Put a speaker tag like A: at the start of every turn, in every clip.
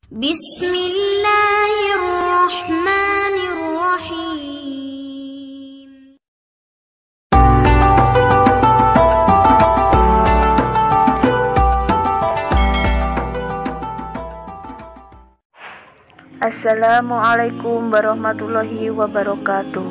A: Bismillahirrahmanirrahim.
B: Assalamualaikum warahmatullahi wabarakatuh.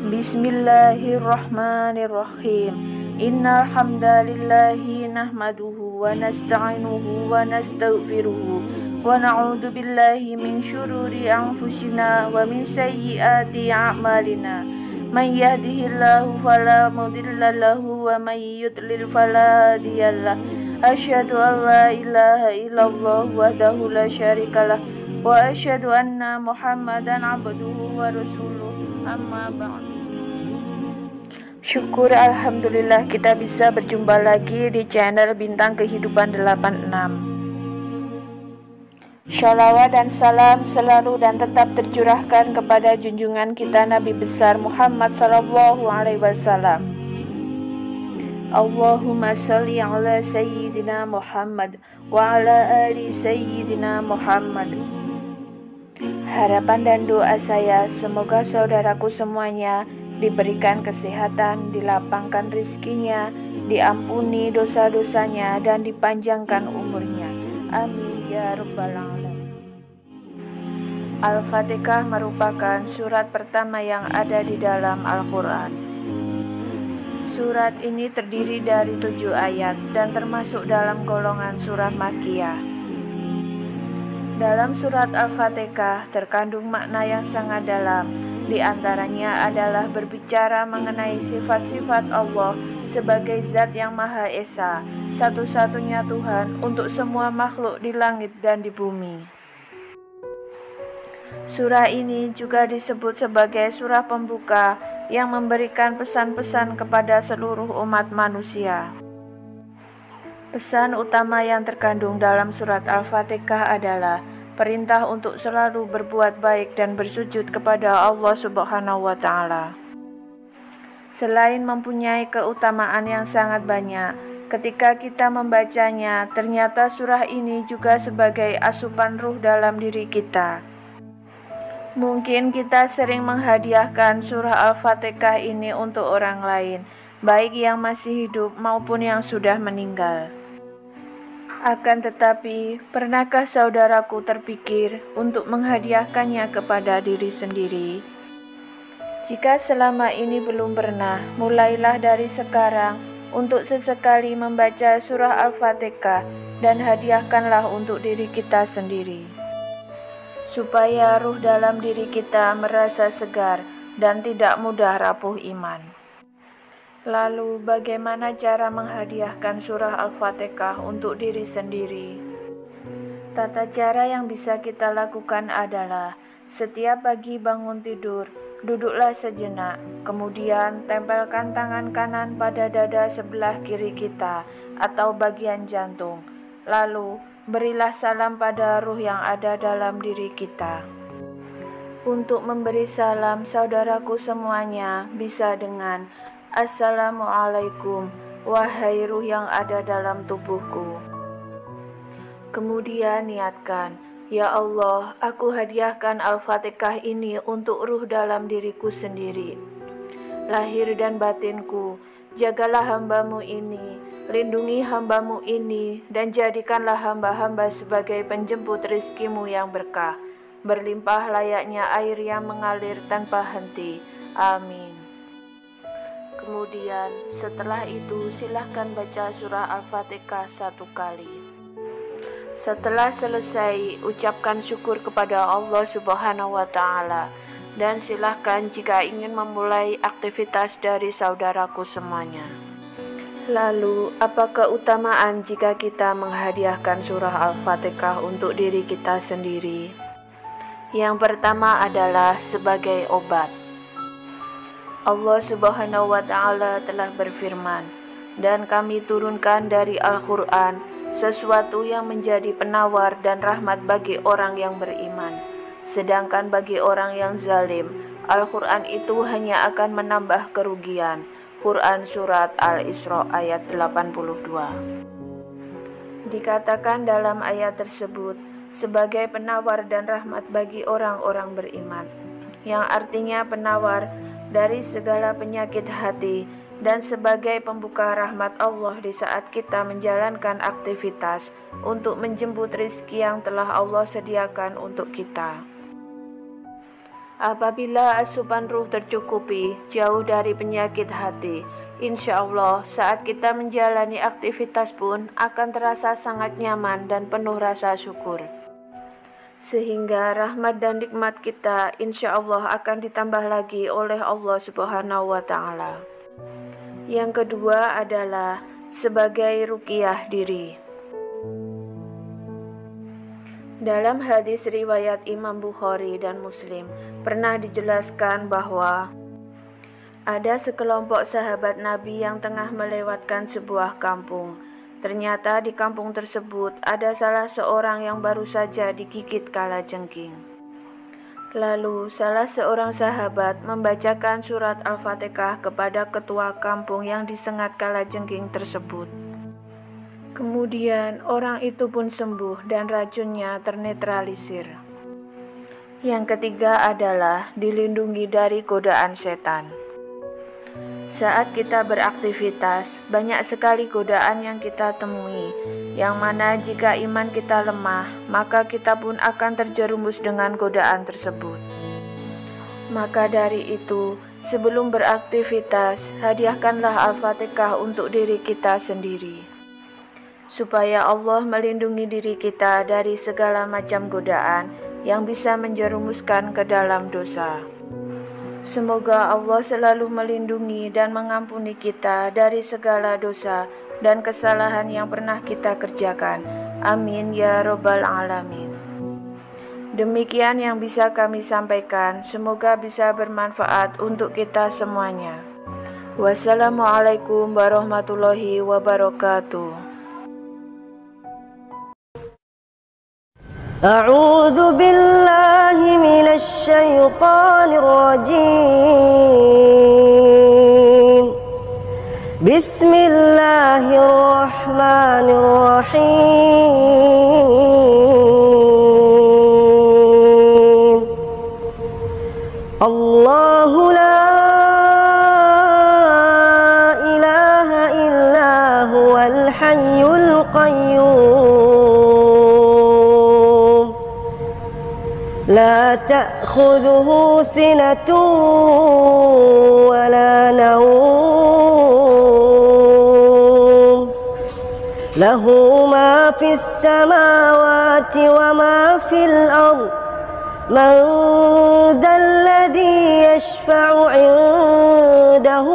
B: Bismillahirrahmanirrahim. Innal hamdalillahi nahmaduhu wa nasta'inuhu wa nastaghfiruhu wa na'udzu billahi min syururi anfusina wa min sayyiati a'malina. Man yahdihillahu fala mudilla lahu wa man yudlil fala hadiyalah. Asyhadu an la ilaha illallah wahdahu la syarikalah wa asyhadu anna Muhammadan abduhu wa rasuluh. Amma ba'du. Syukur alhamdulillah kita bisa berjumpa lagi di channel Bintang Kehidupan 86. Shalawat dan salam selalu dan tetap tercurahkan kepada junjungan kita Nabi besar Muhammad sallallahu alaihi wasallam. Allahumma sholli ala sayyidina Muhammad wa ala ali sayyidina Muhammad. Harapan dan doa saya semoga saudaraku semuanya diberikan kesehatan, dilapangkan rizkinya, diampuni dosa-dosanya, dan dipanjangkan umurnya. Amin ya rabbal alamin. Al-Fatihah merupakan surat pertama yang ada di dalam Al-Quran. Surat ini terdiri dari 7 ayat dan termasuk dalam golongan surah Makkiyah. Dalam surat Al-Fatihah terkandung makna yang sangat dalam. Di antaranya adalah berbicara mengenai sifat-sifat Allah sebagai zat yang Maha Esa, satu-satunya Tuhan untuk semua makhluk di langit dan di bumi. Surah ini juga disebut sebagai surah pembuka yang memberikan pesan-pesan kepada seluruh umat manusia. Pesan utama yang terkandung dalam surat Al-Fatihah adalah perintah untuk selalu berbuat baik dan bersujud kepada Allah Subhanahu wa Ta'ala. Selain mempunyai keutamaan yang sangat banyak, ketika kita membacanya, ternyata surah ini juga sebagai asupan ruh dalam diri kita. Mungkin kita sering menghadiahkan surah Al-Fatihah ini untuk orang lain, baik yang masih hidup maupun yang sudah meninggal. Akan tetapi, pernahkah saudaraku terpikir untuk menghadiahkannya kepada diri sendiri? Jika selama ini belum pernah, mulailah dari sekarang untuk sesekali membaca surah Al-Fatihah dan hadiahkanlah untuk diri kita sendiri. Supaya ruh dalam diri kita merasa segar dan tidak mudah rapuh iman. Lalu bagaimana cara menghadiahkan surah Al-Fatihah untuk diri sendiri? Tata cara yang bisa kita lakukan adalah setiap pagi bangun tidur, duduklah sejenak, kemudian tempelkan tangan kanan pada dada sebelah kiri kita atau bagian jantung. Lalu berilah salam pada ruh yang ada dalam diri kita. Untuk memberi salam saudaraku semuanya bisa dengan Assalamualaikum, wahai ruh yang ada dalam tubuhku. Kemudian niatkan, ya Allah, aku hadiahkan Al-Fatihah ini untuk ruh dalam diriku sendiri. Lahir dan batinku, jagalah hambamu ini, lindungi hambamu ini, dan jadikanlah hamba-hamba sebagai penjemput rizkimu yang berkah, berlimpah layaknya air yang mengalir tanpa henti. Amin. Kemudian setelah itu silahkan baca surah Al-Fatihah 1 kali. Setelah selesai, ucapkan syukur kepada Allah Subhanahu wa Ta'ala dan silahkan jika ingin memulai aktivitas dari saudaraku semuanya. Lalu, apa keutamaan jika kita menghadiahkan surah Al-Fatihah untuk diri kita sendiri? Yang pertama adalah sebagai obat. Allah Subhanahu wa Ta'ala telah berfirman, dan kami turunkan dari Al-Quran sesuatu yang menjadi penawar dan rahmat bagi orang yang beriman. Sedangkan bagi orang yang zalim, Al-Quran itu hanya akan menambah kerugian. Quran Surat Al-Isra ayat 82. dikatakan dalam ayat tersebut sebagai penawar dan rahmat bagi orang-orang beriman, yang artinya penawar dari segala penyakit hati dan sebagai pembuka rahmat Allah di saat kita menjalankan aktivitas untuk menjemput rizki yang telah Allah sediakan untuk kita. Apabila asupan ruh tercukupi, jauh dari penyakit hati, insya Allah saat kita menjalani aktivitas pun akan terasa sangat nyaman dan penuh rasa syukur. Sehingga rahmat dan nikmat kita insya Allah akan ditambah lagi oleh Allah Subhanahu wa Ta'ala. Yang kedua adalah sebagai ruqyah diri. Dalam hadis riwayat Imam Bukhari dan Muslim pernah dijelaskan bahwa ada sekelompok sahabat Nabi yang tengah melewatkan sebuah kampung. Ternyata di kampung tersebut ada salah seorang yang baru saja digigit kalajengking. Lalu salah seorang sahabat membacakan surat Al-Fatihah kepada ketua kampung yang disengat kalajengking tersebut. Kemudian orang itu pun sembuh dan racunnya ternetralisir. Yang ketiga adalah dilindungi dari godaan setan. Saat kita beraktivitas, banyak sekali godaan yang kita temui, yang mana jika iman kita lemah, maka kita pun akan terjerumus dengan godaan tersebut. Maka dari itu, sebelum beraktivitas, hadiahkanlah Al-Fatihah untuk diri kita sendiri, supaya Allah melindungi diri kita dari segala macam godaan yang bisa menjerumuskan ke dalam dosa. Semoga Allah selalu melindungi dan mengampuni kita dari segala dosa dan kesalahan yang pernah kita kerjakan. Amin ya Rabbal Alamin. Demikian yang bisa kami sampaikan. Semoga bisa bermanfaat untuk kita semuanya. Wassalamualaikum warahmatullahi wabarakatuh.
A: أعوذ بالله من الشيطان الرجيم بسم الله الرحمن الرحيم الله لا إله إلا هو الحي القيوم لا تأخذه سنة ولا نوم له ما في السماوات وما في الأرض من ذا الذي يشفع عنده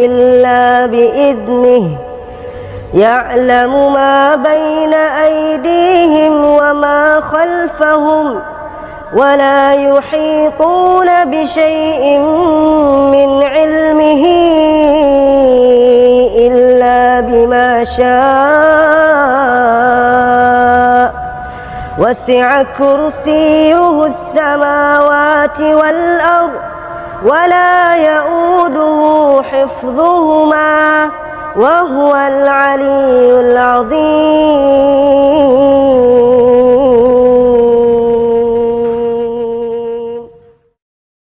A: إلا بإذنه يعلم ما بين أيديهم وما خلفهم ولا يحيطون بشيء من علمه إلا بما شاء وسع كرسيه السماوات والأرض ولا يؤوده حفظهما وهو العلي العظيم